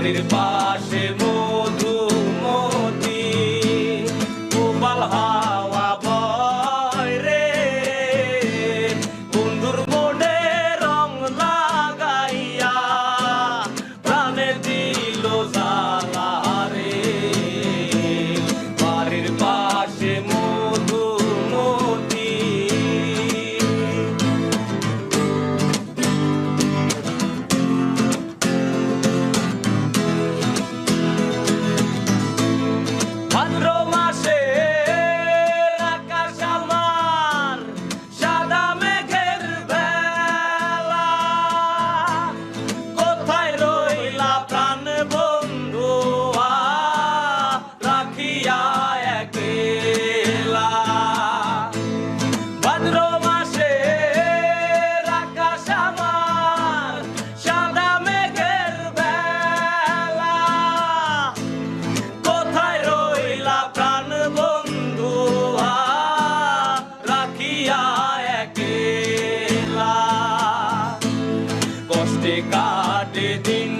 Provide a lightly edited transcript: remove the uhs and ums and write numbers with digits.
বাড়ির পাশে মধুমতি গোপাল হাওয়া বয় রে বন্ধুর মনে রং লাগাইয়া প্রাণে দিল জ্বালা রে বাড়ির পাশে মধুমতি ভাদ্র মাসে আকাশ আমার সাদা মেঘের বেলা কোথায় রইলা প্রাণ বন্ধু রাখিয়া একলা ভাদ্র মাসে আকাশ আমার সাদা মেঘের বেলা কোথায় রইলা প্রাণ বন্ধু রাখিয়া একলা কষ্টে কাটে দিন